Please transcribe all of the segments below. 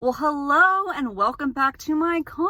Well, hello and welcome back to my car.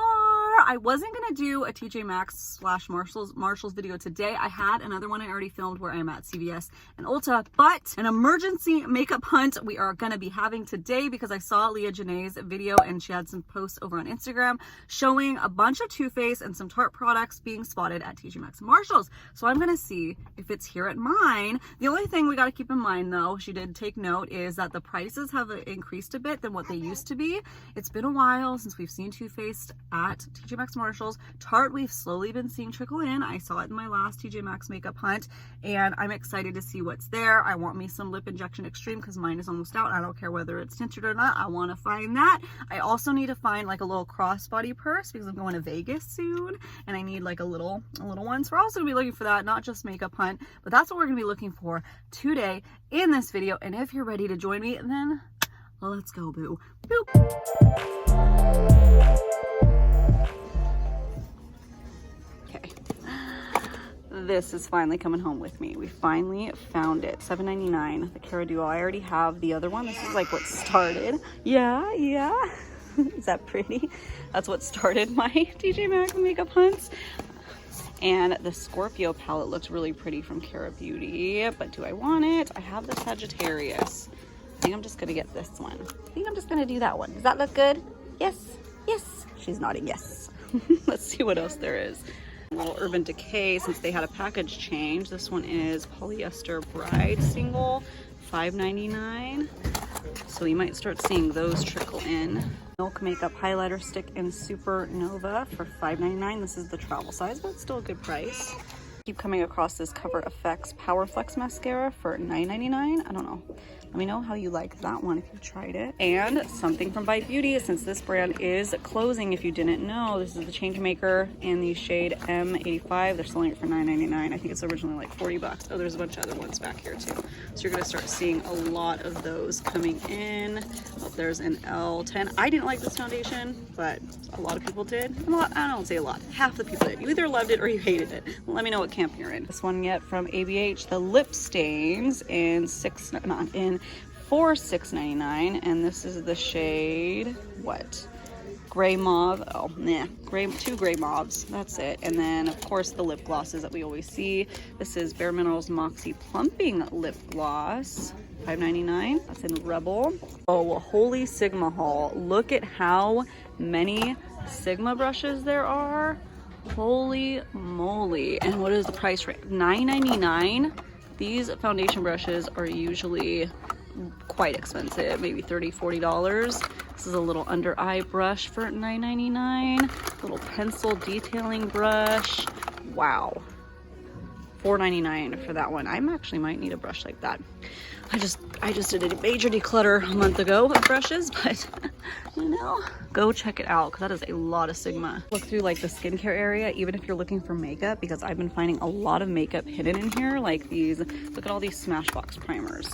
I wasn't gonna do a TJ Maxx / Marshalls video today. I had another one I already filmed where I'm at CVS and Ulta, but an emergency makeup hunt we are gonna be having today because I saw Leah Janae's video and she had some posts over on Instagram showing a bunch of Too Faced and some Tarte products being spotted at TJ Maxx and Marshalls. So I'm gonna see if it's here at mine. The only thing we gotta keep in mind though, she did take note, is that the prices have increased a bit than what they used to be. It's been a while since we've seen Too Faced at TJ Maxx Marshalls. Tarte we've slowly been seeing trickle in. I saw it in my last TJ Maxx makeup hunt and I'm excited to see what's there. I want me some Lip Injection Extreme because mine is almost out. I don't care whether it's tinted or not. I want to find that. I also need to find like a little crossbody purse because I'm going to Vegas soon and I need like a little one. So we're also gonna be looking for that, not just makeup hunt, but that's what we're gonna be looking for today in this video. And if you're ready to join me, then let's go, boo. Boop. Okay. This is finally coming home with me. We finally found it. $7.99, the Cara Duo. I already have the other one. This is like what started. Yeah. Is that pretty? That's what started my TJ Maxx makeup hunts. And the Scorpio palette looks really pretty from Cara Beauty, but do I want it? I have the Sagittarius. I think I'm just gonna get this one. I think I'm just gonna do that one. Does that look good? Yes. She's nodding yes. Let's see what else there is. A little Urban Decay, since they had a package change. This one is Polyester Bride Single, $5.99. So you might start seeing those trickle in. Milk Makeup Highlighter Stick in Supernova for $5.99. This is the travel size, but it's still a good price. Keep coming across this Cover FX Power Flex Mascara for $9.99. I don't know. Let me know how you like that one if you've tried it. And something from Bite Beauty, since this brand is closing, if you didn't know, this is the Change Maker in the shade M85. They're selling it for $9.99. I think it's originally like 40 bucks. Oh, there's a bunch of other ones back here too. So you're gonna start seeing a lot of those coming in. Oh, there's an L10. I didn't like this foundation, but a lot of people did. A lot, I don't say a lot, half the people did. You either loved it or you hated it. Let me know what camp you're in. This one yet from ABH, the Lip Stains in for $6.99, and this is the shade what? Gray Mauve. Oh, nah. Two gray mauves. That's it. And then, of course, the lip glosses that we always see. This is Bare Minerals Moxie Plumping Lip Gloss. $5.99. That's in Rebel. Oh, holy Sigma haul. Look at how many Sigma brushes there are. Holy moly. And what is the price rate? $9.99. These foundation brushes are usually quite expensive, maybe $30, $40. This is a little under eye brush for $9.99. Little pencil detailing brush. Wow. $4.99 for that one. I actually might need a brush like that. I just did a major declutter a month ago of brushes, but you know, go check it out because that is a lot of Sigma. Look through like the skincare area, even if you're looking for makeup, because I've been finding a lot of makeup hidden in here. Like these, look at all these Smashbox primers.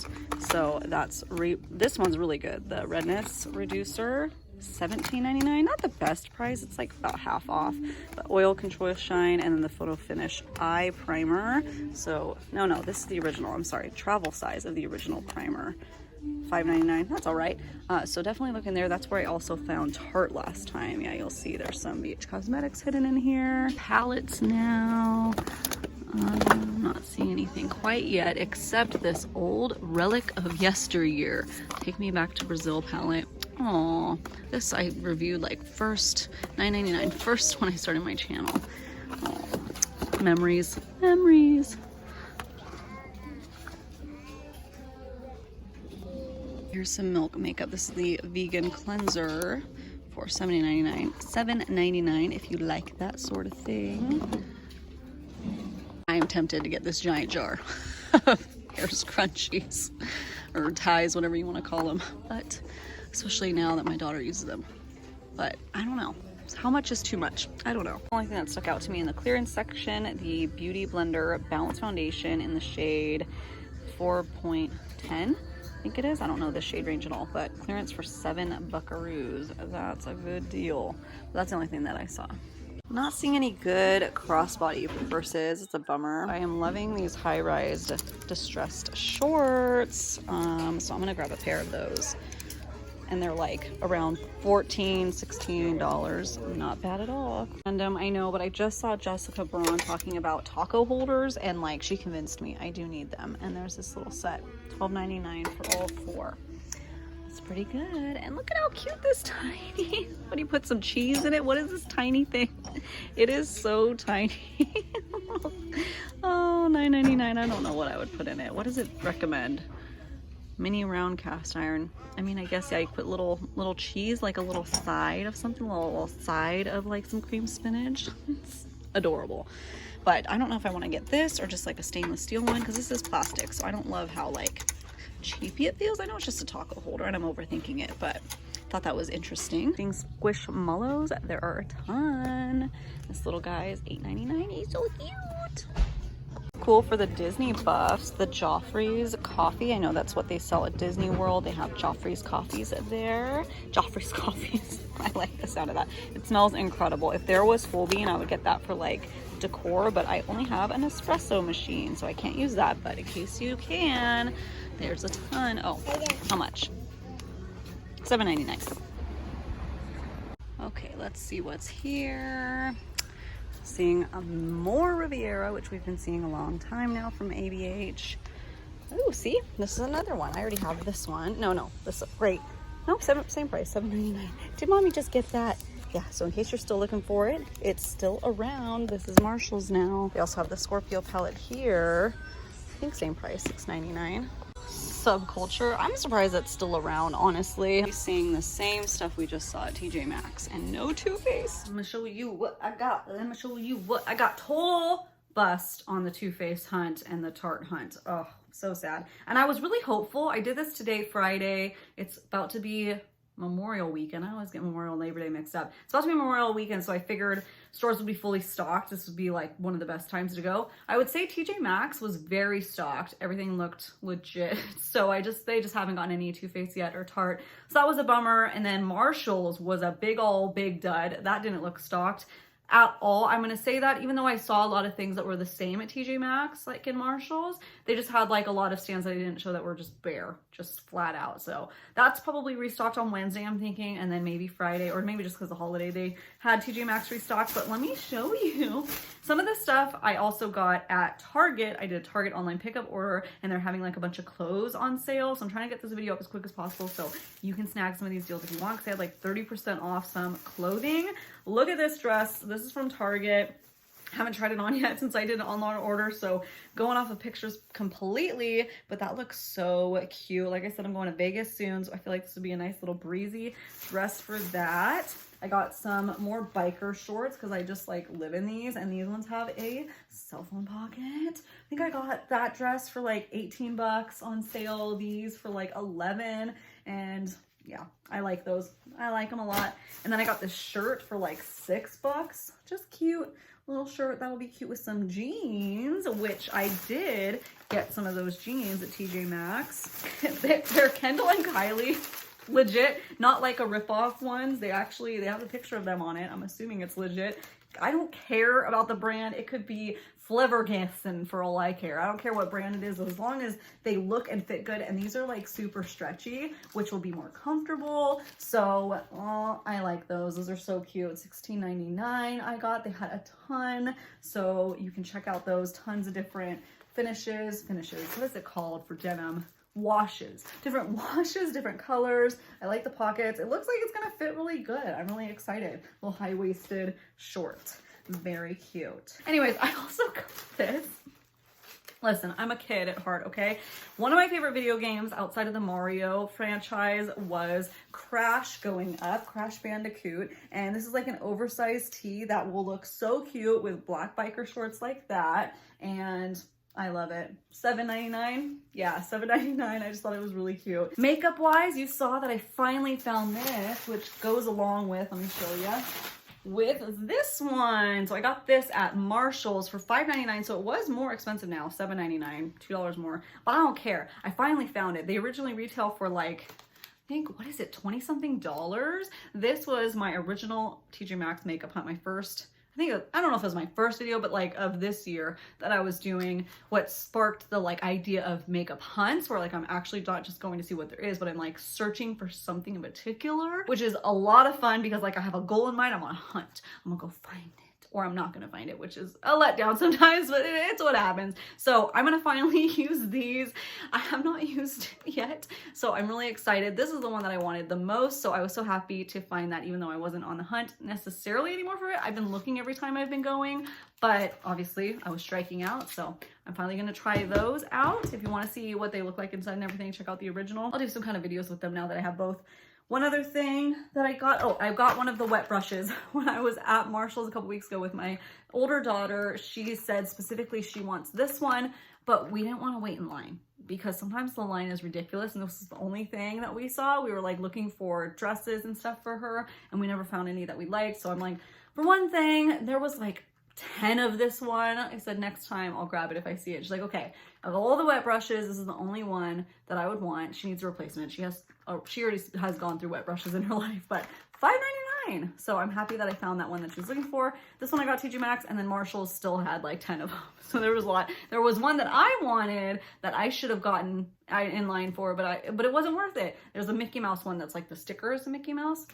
So that's this one's really good. The redness reducer, $17.99. Not the best price, it's like about half off. The oil control shine, and then the photo finish eye primer. So no, this is the original. I'm sorry, travel size of the original primer. $5.99. That's all right. So definitely look in there. That's where I also found Tarte last time. Yeah, you'll see there's some BH Cosmetics hidden in here. Palettes now. I'm not seeing anything quite yet except this old relic of yesteryear. Take Me Back to Brazil palette. Oh, this I reviewed like first $9.99 first when I started my channel. Oh, memories. Here's some Milk makeup. This is the vegan cleanser for $7.99 if you like that sort of thing. I am tempted to get this giant jar of hair scrunchies or ties, whatever you want to call them, but especially now that my daughter uses them. But I don't know. How much is too much? I don't know. The only thing that stuck out to me in the clearance section, the Beauty Blender Balance Foundation in the shade 4.10. I think it is. I don't know the shade range at all, but clearance for $7 buckaroos. That's a good deal. That's the only thing that I saw. Not seeing any good crossbody purses. It's a bummer. I am loving these high-rise distressed shorts. So I'm gonna grab a pair of those. and they're like around $14, $16. Not bad at all. And I know, but I just saw Jessica Braun talking about taco holders, and like she convinced me I do need them. And there's this little set, $12.99 for all 4. It's pretty good. And look at how cute this tiny. What do you put some cheese in it? What is this tiny thing? It is so tiny. Oh, $9.99. I don't know what I would put in it. What does it recommend? Mini round cast iron. I mean, I guess, yeah, you put little cheese, like a little side of something, a little side of like some cream spinach. It's adorable. But I don't know if I want to get this or just like a stainless steel one, because this is plastic, so I don't love how like cheapy it feels. I know it's just a taco holder and I'm overthinking it, but thought that was interesting. Things Squishmallows, there are a ton. This little guy is $8.99. He's so cute. Cool for the Disney buffs, the Joffrey's coffee. I know that's what they sell at Disney World. They have Joffrey's coffees there. Joffrey's coffees. I like the sound of that. It smells incredible. If there was full bean, I would get that for like decor, but I only have an espresso machine, so I can't use that. But in case you can, there's a ton. Oh, how much? $7.99. Okay, let's see what's here. Seeing more Riviera, which we've been seeing a long time now from ABH. Oh, see, this is another one. I already have this one. No, this is great. No, same price, $7.99. Did mommy just get that? Yeah, so in case you're still looking for it, it's still around. This is Marshall's now. They also have the Scorpio Palette here. I think same price, $6.99. Subculture. I'm surprised that's still around, honestly. We're seeing the same stuff we just saw at TJ Maxx, and no Too Faced. I'm gonna show you what I got. Let me show you what I got. Total bust on the Too Faced hunt and the Tarte hunt. Oh, so sad. And I was really hopeful. I did this today, Friday. It's about to be Memorial Weekend. I always get Memorial and Labor Day mixed up. It's about to be Memorial Weekend, so I figured stores would be fully stocked. This would be like one of the best times to go. I would say TJ Maxx was very stocked. Everything looked legit. So they just haven't gotten any Too Faced yet or Tarte. So that was a bummer. And then Marshall's was a big dud. That didn't look stocked at all. I'm gonna say that even though I saw a lot of things that were the same at TJ Maxx, like in Marshall's, they just had like a lot of stands that I didn't show that were just bare, just flat out. So that's probably restocked on Wednesday, I'm thinking, and then maybe Friday, or maybe just because the holiday they had TJ Maxx restocked. But let me show you some of the stuff I also got at Target. I did a Target online pickup order, and they're having like a bunch of clothes on sale. So I'm trying to get this video up as quick as possible so you can snag some of these deals if you want, because they had like 30% off some clothing. Look at this dress. This is from Target. Haven't tried it on yet since I did an online order, so going off of pictures completely, but that looks so cute. Like I said, I'm going to Vegas soon, so I feel like this would be a nice little breezy dress for that. I got some more biker shorts because I just like live in these, and these ones have a cell phone pocket. I think I got that dress for like 18 bucks on sale, these for like 11, and yeah, I like those. I like them a lot. And then I got this shirt for like 6 bucks. Just cute little shirt that'll be cute with some jeans, which I did get some of those jeans at TJ Maxx. They're Kendall and Kylie, legit, not like a ripoff ones. They have a picture of them on it. I'm assuming it's legit. I don't care about the brand. It could be Flevvergissen for all I care. I don't care what brand it is, as long as they look and fit good. And these are like super stretchy, which will be more comfortable. So I like those. Those are so cute. $16.99 I got. They had a ton. So you can check out those. Tons of different finishes. What is it called for denim? Washes, different washes, different colors. I like the pockets. It looks like it's gonna fit really good. I'm really excited. Little high-waisted short, very cute. Anyways, I also got this. Listen, I'm a kid at heart, okay? One of my favorite video games outside of the Mario franchise was Crash Bandicoot. And this is like an oversized tee that will look so cute with black biker shorts like that. And I love it. $7.99? Yeah, $7.99. I just thought it was really cute. Makeup wise, you saw that I finally found this, which goes along with, let me show you, with this one. So I got this at Marshall's for $5.99. So it was more expensive now, $7.99, $2 more, but I don't care. I finally found it. They originally retail for like, I think, what is it, 20 something dollars? This was my original TJ Maxx makeup hunt, my first, I don't know if it was my first video, but like of this year that I was doing, what sparked the like idea of makeup hunts, where like I'm actually not just going to see what there is, but I'm like searching for something in particular, which is a lot of fun because like I have a goal in mind. I'm on a hunt. I'm gonna go find it. Or I'm not gonna find it, which is a letdown sometimes, but it's what happens. So I'm gonna finally use these. I have not used it yet, so I'm really excited. This is the one that I wanted the most, so I was so happy to find that, even though I wasn't on the hunt necessarily anymore for it. I've been looking every time I've been going, but obviously I was striking out, so I'm finally gonna try those out. If you wanna see what they look like inside and everything, check out the original. I'll do some kind of videos with them now that I have both. One other thing that I got, oh, I got one of the wet brushes when I was at Marshall's a couple weeks ago with my older daughter. She said specifically she wants this one, but we didn't want to wait in line because sometimes the line is ridiculous, and this is the only thing that we saw. We were like looking for dresses and stuff for her, and we never found any that we liked. So I'm like, for one thing, there was like 10 of this one. I said next time I'll grab it if I see it. She's like, okay, of all the wet brushes, this is the only one that I would want. She needs a replacement. She already has gone through wet brushes in her life, but $5.99. So I'm happy that I found that one that she was looking for. This one I got TJ Maxx, and then Marshall's still had like 10 of them. So there was a lot. There was one that I wanted that I should have gotten in line for, but it wasn't worth it. There's a Mickey Mouse one that's like the stickers of Mickey Mouse.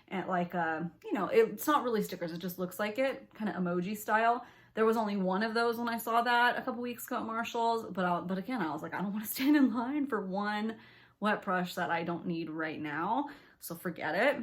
And like, you know, it's not really stickers. It just looks like it, kind of emoji style. There was only one of those when I saw that a couple weeks ago at Marshall's. But again, I was like, I don't want to stand in line for one wet brush that I don't need right now. So forget it.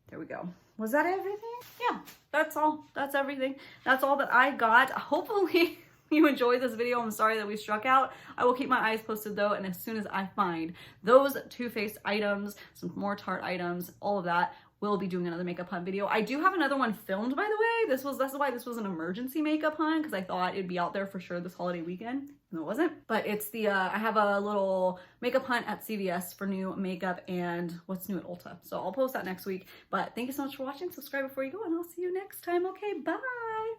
There we go. Was that everything? Yeah, that's all. That's everything. That's all that I got. Hopefully you enjoyed this video. I'm sorry that we struck out. I will keep my eyes posted though, and as soon as I find those Too Faced items, some more Tarte items, all of that, we'll be doing another makeup hunt video. I do have another one filmed, by the way. That's why this was an emergency makeup hunt, because I thought it'd be out there for sure this holiday weekend. No, it wasn't. But it's the, I have a little makeup hunt at CVS for new makeup and what's new at Ulta. So I'll post that next week. But thank you so much for watching. Subscribe before you go, and I'll see you next time. Okay, bye.